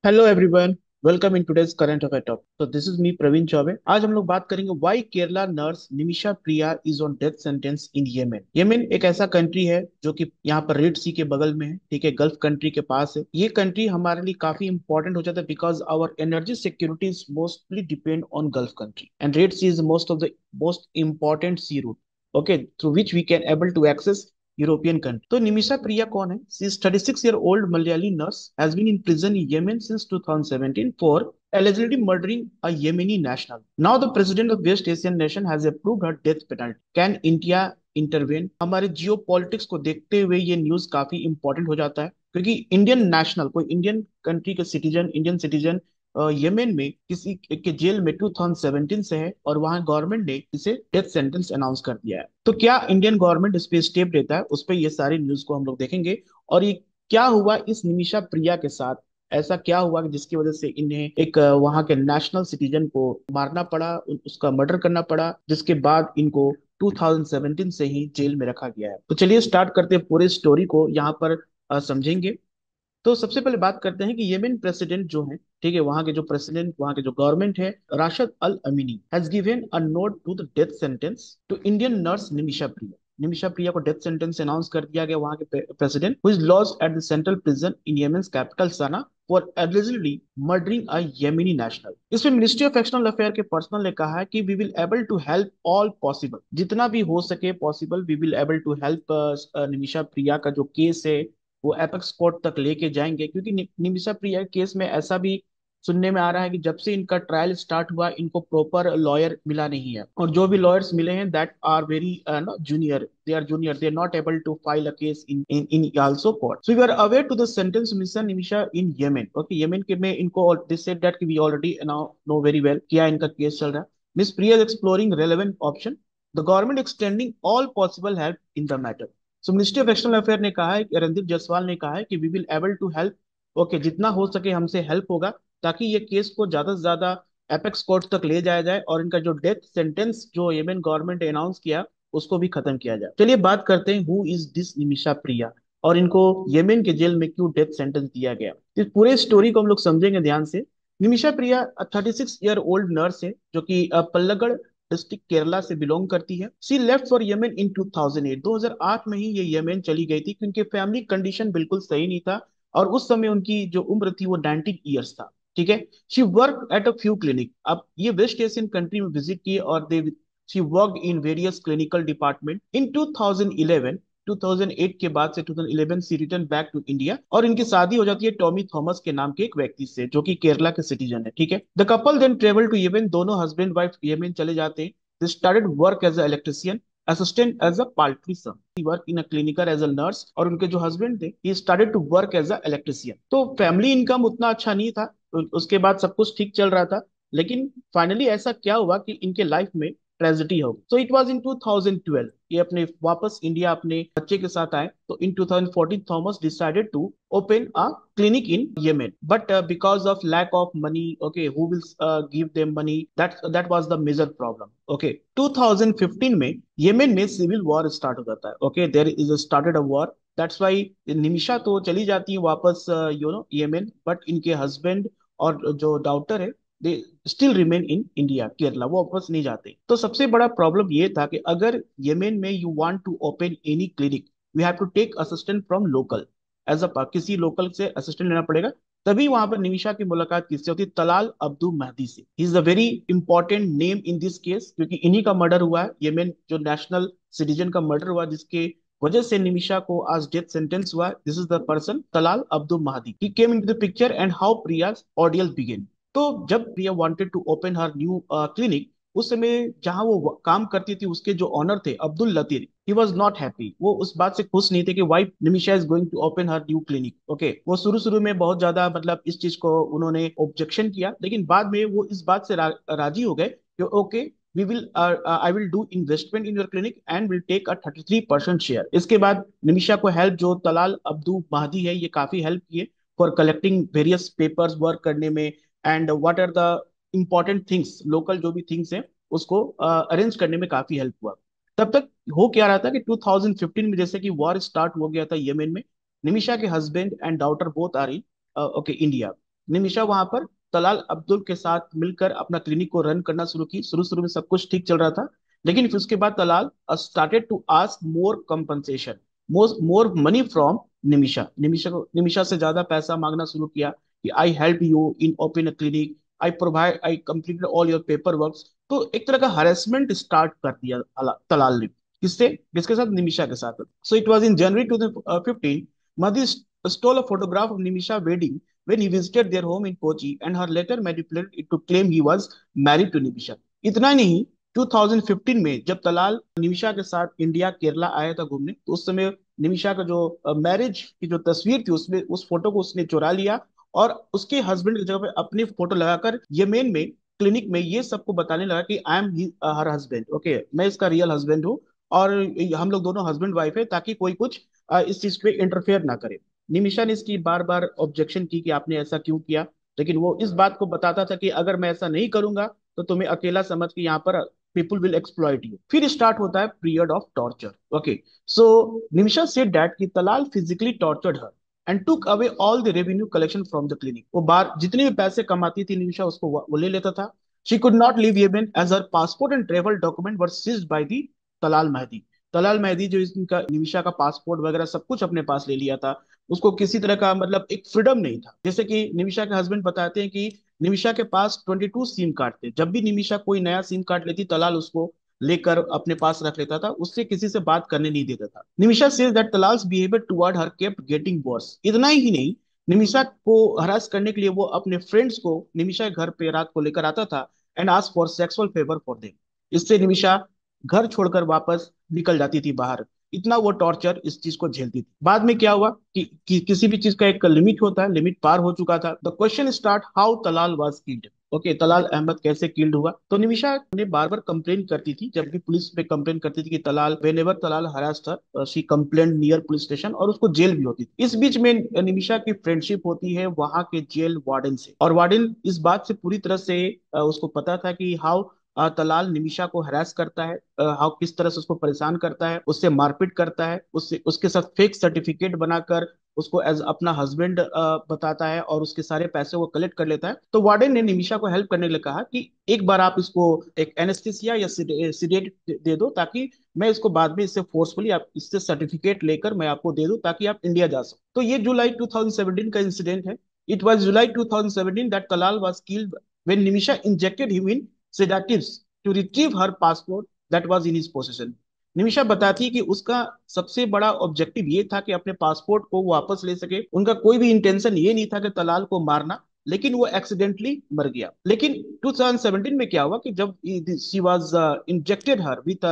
Hello everyone. Welcome in today's current affair top. तो this is me Praveen Choubey. आज हम लोग बात करेंगे why Kerala nurse Nimisha Priya is on death sentence in Yemen. Yemen एक ऐसा कंट्री है जो कि यहाँ पर रेड सी के बगल में है, ठीक है, गल्फ कंट्री के पास है। ये कंट्री हमारे लिए काफी इंपॉर्टेंट हो जाता है because our energy security is mostly depend on gulf country and red sea is most of the most important sea route, okay, through which we can able to access European country. तो निमिषा प्रिया कौन है? She is 36-year-old Malayali nurse has been in prison in Yemen since 2017 for allegedly murdering a Yemeni national. Now the president of West Asian nation has approved her death penalty. Can India intervene? हमारे जियो politics को देखते हुए ये news काफी important हो जाता है क्योंकि इंडियन नेशनल, कोई इंडियन कंट्री के सिटीजन, इंडियन सिटीजन यमेन में किसी के जेल में 2017 से है और वहां गवर्नमेंट ने इसे डेथ सेंटेंस अनाउंस कर दिया है। तो क्या इंडियन गवर्नमेंट इस पे स्टेप लेता है, उस पे ये सारी न्यूज को हम लोग देखेंगे। और ये क्या हुआ इस निमिषा प्रिया के साथ, ऐसा क्या हुआ कि जिसकी वजह से इन्हें एक वहां के नेशनल सिटीजन को मारना पड़ा, उसका मर्डर करना पड़ा, जिसके बाद इनको 2017 से ही जेल में रखा गया है। तो चलिए स्टार्ट करते हैं, पूरे स्टोरी को यहाँ पर समझेंगे। तो सबसे पहले बात करते हैं कि येमेन प्रेसिडेंट जो है, ठीक है, वहां के जो प्रेसिडेंट, वहां के जो गवर्नमेंट है, Rashid al Amini has given a nod to the death sentence to Indian nurse Nimisha Priya. Nimisha Priya को डेथ सेंटेंस अनाउंस कर दिया गया वहां के president who is lodged at the central prison in Yemen's capital Sanaa for allegedly murdering a Yemeni national. इसमें ministry of external affair के personnel ने कहा है कि we will able to help all possible, जितना भी हो सके possible, we will able to help Nimisha Priya का जो केस है वो एपेक्स कोर्ट तक लेके जाएंगे क्योंकि निमिषा प्रिया के केस में ऐसा भी सुनने में आ रहा है कि जब से इनका ट्रायल स्टार्ट हुआ इनको प्रॉपर लॉयर मिला नहीं है, और जो भी लॉयर्स मिले हैं that are very junior, they are not able to file a case in also court. So we are aware to the sentence mission Nimisha in Yemen. Okay, Yemen के में इनको दे सेड दैट कि we already now know very well क्या इनका case चल रहा है। Miss Priya is exploring relevant option, the government extending all possible help in the matter. So ministry of external affair ने कहा है कि रणदीप जायसवाल ने कहा है कि we will able to help, okay, जितना हो सके हमसे हेल्प होगा ताकि ये केस को ज्यादा से ज्यादा एपेक्स कोर्ट तक ले जाया जाए और इनका जो डेथ सेंटेंस जो येमेन गवर्नमेंट ने अनाउंस किया उसको भी खत्म किया जाए। चलिए बात करते हैं हु इज दिस निमिषा प्रिया और इनको येमेन के जेल में क्यों डेथ सेंटेंस दिया गया। इस पूरे स्टोरी को हम लोग समझेंगे ध्यान से। निमिषा प्रिया 36-year-old नर्स है जो कि पल्लगढ़ डिस्ट्रिक्ट केरला से बिलोंग करती है। सी लेफ्ट फॉर येमेन इन 2008। 2008 में ही ये येमेन चली गई थी क्योंकि फैमिली कंडीशन बिल्कुल सही नहीं था और उस समय उनकी जो उम्र थी वो 19 ईयर्स था, ठीक है। She work at a few clinic. अब ये वेस्ट एशियन कंट्री में विजिट किए और they she worked in various clinical department in 2011। 2008 के बाद से 2011 she return back to India और इनकी शादी हो जाती है टॉमी थॉमस के नाम के एक व्यक्ति से जो कि केरला के सिटीजन है, ठीक है। The couple then travel to Yemen. दोनों हस्बैंड वाइफ येमेन चले जाते हैं। They started work as a electrician assistant as a paltry sum, work in a clinical as a nurse, और उनके जो हस्बैंड थे he started to work as a electrician. तो family income उतना अच्छा नहीं था, उसके बाद सब कुछ ठीक चल रहा था, लेकिन फाइनली ऐसा क्या हुआ कि इनके लाइफ में ट्रेजेडी हो। सो इट वाज इन 2012 ये अपने वापस इंडिया अपने बच्चे के साथ आए। तो in 2014 Thomas decided to open a clinic in Yemen, but because of lack of money, okay, who will give them money? That was the major problem. Okay, 2015 में येमेन में सिविल वॉर स्टार्ट हो जाता है। Okay, there is started a war. That's why Nimisha तो चली जाती है वापस येमेन, बट इनके हस्बैंड और जो डॉटर है they still remain in India, Kerala, वो वापस नहीं जाते। तो सबसे बड़ा प्रॉब्लम ये था कि अगर येमेन में you want to open any clinic we have to take assistant from local, as a किसी लोकल से असिस्टेंट लेना पड़ेगा। तभी वहां पर निमिषा की मुलाकात किससे होती है? तलाल अब्दुल महदी से। He is a very important name in this case क्योंकि इन्हीं का मर्डर हुआ है, येमेन जो नेशनल सिटीजन का मर्डर हुआ जिसके वजह से निमिषा को आज डेथ सेंटेंस हुआ। This is the person Talal Abdul Mahdi. He came into the picture and how Priya's ordeal begin. तो जब Priya wanted to open her new clinic, उस समय जहां वो काम करती थी उसके जो ऑनर थे Abdul Latif, he was not happy. वो उस बात से खुश नहीं थे कि wife Nimisha is going to open her new clinic. Okay, वो शुरू शुरू में बहुत ज्यादा मतलब इस चीज को उन्होंने ऑब्जेक्शन किया, लेकिन बाद में वो इस बात से राजी हो गए कि okay, we will I will do investment in your clinic and will take a 33% share. इसके बाद निमिषा को हेल्प जो तलाल अब्दुल महदी है ये काफी हेल्प किए for collecting various papers work करने में and what are the important things, local जो भी थिंग्स हैं उसको अरेंज करने में काफी हेल्प हुआ। तब तक हो क्या रहा था कि 2015 में जैसे कि वॉर स्टार्ट हो गया था येमेन में, निमिषा के husband and daughter both are in okay India. Nimisha वहां पर तलाल अब्दुल के साथ मिलकर अपना क्लिनिक को रन करना शुरू की। शुरू शुरू में सब कुछ ठीक चल रहा था, लेकिन फिर उसके बाद Talal started to ask more compensation, more more money from Nimisha. Nimisha से ज्यादा पैसा मांगना शुरू किया कि I help you in open a clinic, I completed all your paper work. तो एक तरह का हरेसमेंट स्टार्ट कर दिया तलाल ने। किससे? किसके साथ? निमिषा के साथ। So it was in January 2015, Madhi stole a photograph of Nimisha wedding when he visited their home in Kochi, and her later manipulated it to claim he was married to Nimisha. इतना नहीं, 2015 में जब तलाल निमिषा के साथ India Kerala आया था घूमने, तो उस समय निमिषा का जो मैरिज की जो तस्वीर थी उसमें उस फोटो को उसने चुरा लिया, और उसके हस्बैंड की जगह पे अपनी फोटो लगाकर यमेन में क्लिनिक में ये सबको बताने लगा कि I am her husband, okay, मैं इसका रियल हस्बैंड हूँ, और हम लोग दोनों हस्बैंड वाइफ है, ताकि कोई कुछ इस चीज पे इंटरफेयर ना करे। निमिषा ने इसकी बार बार ऑब्जेक्शन की कि आपने ऐसा क्यों किया, लेकिन वो इस बात को बताता था कि अगर मैं ऐसा नहीं करूंगा तो तुम्हें अकेला समझ के यहाँ पर पीपल विल एक्सप्लॉइट यू। फिर स्टार्ट होता है period of torture. Okay, so Nimisha said that कि Talal physically tortured her and took away all the revenue collection from the clinic. वो बार जितने भी पैसे कमाती थी निमिषा, उसको वो ले लेता था। She could not leave Yemen as her passport and travel document were seized by the Talal Mahdi. Talal Mehdi जो इनका निमिषा का पासपोर्ट वगैरह सब कुछ अपने पास ले लिया था। उसको किसी तरह का मतलब एक फ्रीडम नहीं था। जैसे कि निमिषा के हस्बैंड बताते हैं कि निमिषा के पास 22 सिम कार्ड थे। जब भी निमिषा कोई नया सिम कार्ड लेती, तलाल उसको लेकर अपने पास रख लेता था, उससे किसी से बात करने नहीं देता था। Nimisha says that Talal's behaviour toward her kept getting worse. इतना ही नहीं, निमिषा को हरास करने के लिए वो अपने फ्रेंड्स को निमिषा के घर पे रात को लेकर आता था and ask for sexual favour for them. इससे निमिषा घर छोड़कर वापस निकल जाती थी बाहर। इतना वो टॉर्चर इस चीज को झेलती थी। बाद में क्या हुआ कि किसी भी चीज का एक लिमिट होता है, लिमिट पार हो चुका था। The question start, how Talal was killed. Okay, Talal Ahmad कैसे किल्ड हुआ? तो निमिषा ने बार बार कंप्लेन करती थी, जब भी पुलिस पे कंप्लेन करती थी कि Talal, whenever Talal harass था, she complain near police station, और उसको जेल भी होती थी। इस बीच में निमिषा की फ्रेंडशिप होती है वहां के जेल वार्डन से, और वार्डन इस बात से पूरी तरह से उसको पता था कि हाउ तलाल निमिषा को हरास करता है, हाउ किस तरह से उसको परेशान करता है, उससे मारपीट करता है, उससे उसके साथ फेक सर्टिफिकेट बनाकर उसको एज अपना हस्बैंड बताता है, और उसके सारे पैसे वो कलेक्ट कर लेता है। तो वार्डन ने निमिषा को हेल्प करने के लिए कहा कि एक बार आप इसको एक एनेस्थीसिया या सिडेट दे दो, ताकि मैं इसको बाद में इससे फोर्सफुली आप इससे सर्टिफिकेट लेकर मैं आपको दे दूं, ताकि आप इंडिया जा सको। तो ये जुलाई 2017 का इंसिडेंट है। It was July 2017 that Talal was killed when Nimisha injected him in sedatives to retrieve her passport that was in his possession. Nimisha बताती है कि उसका सबसे बड़ा ऑब्जेक्टिव ये था कि अपने पासपोर्ट को वापस ले सके। उनका कोई भी इंटेंशन ये नहीं था कि तलाल को मारना, लेकिन वो एक्सीडेंटली मर गया। लेकिन 2017 में क्या हुआ कि जब she was injected her with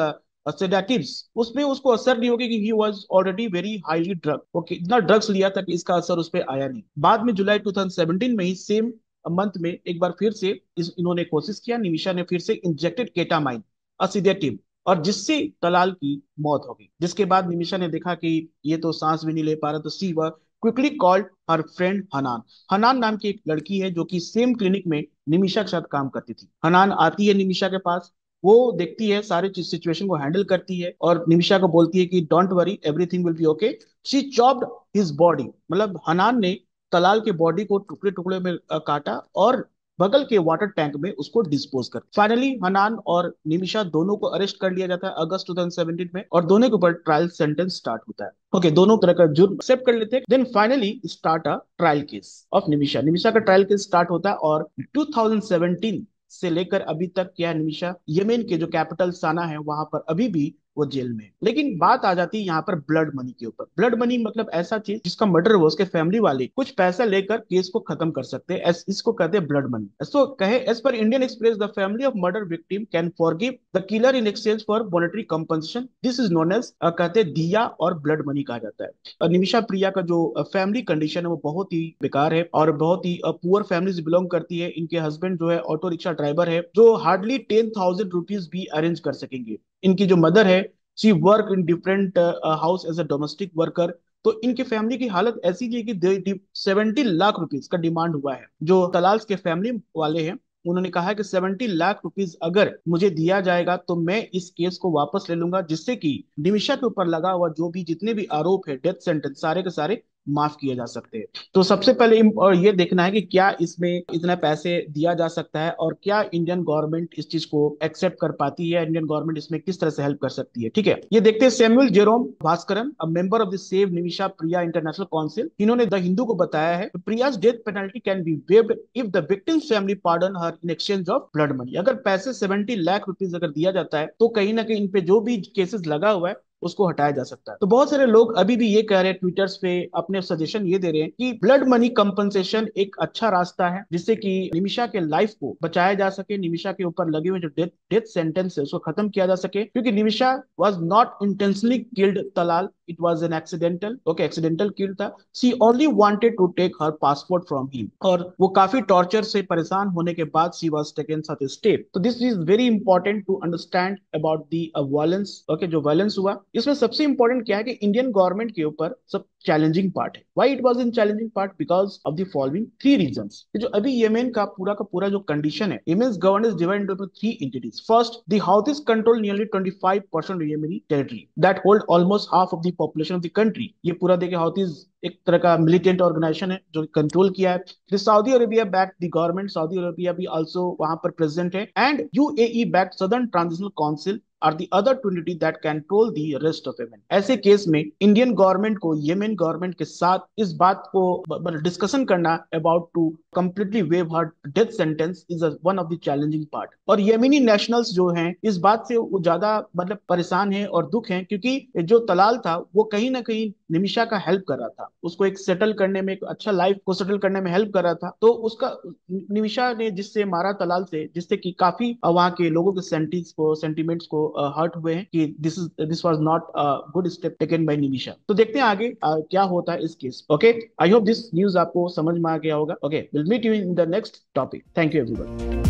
sedatives, उसमें उसको असर नहीं होगी कि he was already very highly drug. Okay, इतना ड्रग्स लिया था कि इसका असर उस पर आया नहीं। बाद में जुलाई 2017 में ही सेम मंथ में एक बार फिर से इन्होंने कोशिश किया। निमिषा ने फिर से इंजेक्टेड केटामाइन असिडेटिव, और जिससे तलाल की मौत हो गई। जिसके बाद निमिषा ने देखा कि ये तो सांस भी नहीं ले पा रहा, तो सी वह quickly called her friend Hanan. Hanan नाम की एक लड़की है जो कि सेम क्लिनिक में निमिषा के साथ काम करती थी। हनान आती है निमिषा के पास, वो देखती है, सारे सिचुएशन को हैंडल करती है, और निमिषा को बोलती है कि don't worry, everything will be okay. She chopped his body, मतलब हनान ने तलाल के बॉडी को टुकड़े टुकड़े में काटा और बगल के वाटर टैंक में उसको डिस्पोज कर। फाइनली हनान और निमिषा दोनों को अरेस्ट कर लिया जाता है अगस्त 2017 में, और दोनों के ऊपर ट्रायल सेंटेंस स्टार्ट होता है। ओके, दोनों तरह का जुर्म एक्सेप्ट कर लेते हैं। Then finally start a trial case of Nimisha. Nimisha का ट्रायल केस स्टार्ट होता है, और 2017 से लेकर अभी तक क्या है, निमिषा यमेन के जो कैपिटल साना है वहां पर अभी भी वो जेल में है। लेकिन बात आ जाती है यहाँ पर ब्लड मनी के ऊपर। ब्लड मनी मतलब ऐसा चीज जिसका मर्डर हुआ, उसके फैमिली वाले कुछ पैसा लेकर केस को खत्म कर सकते हैं, इसको कहते हैं ब्लड मनी। सो कहे, एज पर Indian Express, the family of murder victim can forgive the killer in exchange for monetary compensation. This is known as, कहते हैं दिया और ब्लड मनी कहा जाता है। निमिषा प्रिया का जो फैमिली कंडीशन है वो बहुत ही बेकार है, और बहुत ही पुअर फैमिली से बिलोंग करती है। इनके हस्बैंड जो है ऑटो रिक्शा ड्राइवर है, जो हार्डली 10,000 रुपीज भी अरेंज कर सकेंगे। इनकी जो मदर है, she work in different house as a domestic worker. तो इनके फैमिली की हालत ऐसी थी कि 70 लाख रुपीज का डिमांड हुआ है। जो तलाल के फैमिली वाले हैं, उन्होंने कहा है कि 70 लाख रुपीज अगर मुझे दिया जाएगा तो मैं इस केस को वापस ले लूंगा, जिससे कि निमिषा के ऊपर लगा हुआ जो भी जितने भी आरोप है, डेथ सेंटेंस सारे के सारे माफ किए जा सकते हैं। तो सबसे पहले और ये देखना है कि क्या इसमें इतना पैसे दिया जा सकता है और क्या इंडियन गवर्नमेंट इस चीज को एक्सेप्ट कर पाती है, इंडियन गवर्नमेंट इसमें किस तरह से हेल्प कर सकती है। ठीक है, ये देखते हैं। Samuel Jerome Bhaskaran, a member of the save Nimisha Priya international council, इन्होंने द हिंदू को बताया है Priya's death penalty can be waived if the victims family pardon her in exchange of blood money. अगर पैसे 70 लाख रुपीज अगर दिया जाता है तो कहीं ना कहीं इन पे जो भी केसेस लगा हुआ है उसको हटाया जा सकता है। तो बहुत सारे लोग अभी भी ये कह रहे हैं, ट्विटर्स पे अपने सजेशन ये दे रहे हैं कि ब्लड मनी कंपनसेशन एक अच्छा रास्ता है जिससे कि निमिषा के लाइफ को बचाया जा सके, निमिषा के ऊपर लगे हुए जो डेथ डेथ सेंटेंस है उसको खत्म किया जा सके, क्योंकि Nimisha was not intentionally killed Talal, it was an accidental, okay accidental kill था। She only wanted to take her passport from him, और वो काफी टॉर्चर से परेशान होने के बाद she was taken such step. तो this is very important to understand about the violence, okay जो वायलेंस हुआ। इसमें सबसे इंपॉर्टेंट क्या है कि इंडियन गवर्नमेंट के ऊपर सब चैलेंजिंग पार्ट है। Why it was in challenging part? Because of the following three reasons. जो अभी येमेन का पूरा जो कंडीशन है, Yemen's government is divided into three entities. First, the Houthis control nearly 25% of Yemeni territory that hold almost half of the population of the country. ये पूरा देखिए हाउथीज एक तरह का मिलिटेंट ऑर्गेनाइजेशन है जो कंट्रोल किया है। फिर Saudi Arabia back the government, Saudi Arabia भी आल्सो वहां पर प्रेजेंट है, and UAE back Southern Transitional Council are the other two entity that control the rest of Yemen. ऐसे केस में इंडियन गवर्नमेंट को येमेन गवर्नमेंट के साथ इस बात को डिस्कशन करना about to completely waive her death sentence is one of the challenging part. और येमेनी नेशनल्स जो हैं इस बात से वो ज्यादा परेशान हैं और दुख हैं, क्योंकि जो तलाल था वो कहीं ना कहीं निमिषा का हेल्प कर रहा था, उसको एक सेटल करने में, एक अच्छा लाइफ को सेटल करने में हेल्प कर रहा था। तो उसका निमिषा ने जिससे मारा तलाल से, जिससे कि काफी वहां के लोगों के सेंटिमेंट्स को हर्ट हुए हैं कि this was not good step taken by Nimisha. तो देखते हैं आगे क्या होता है इस case. Okay, I hope this news आपको समझ में आ गया होगा। Okay, will meet you in the next topic. Thank you everyone.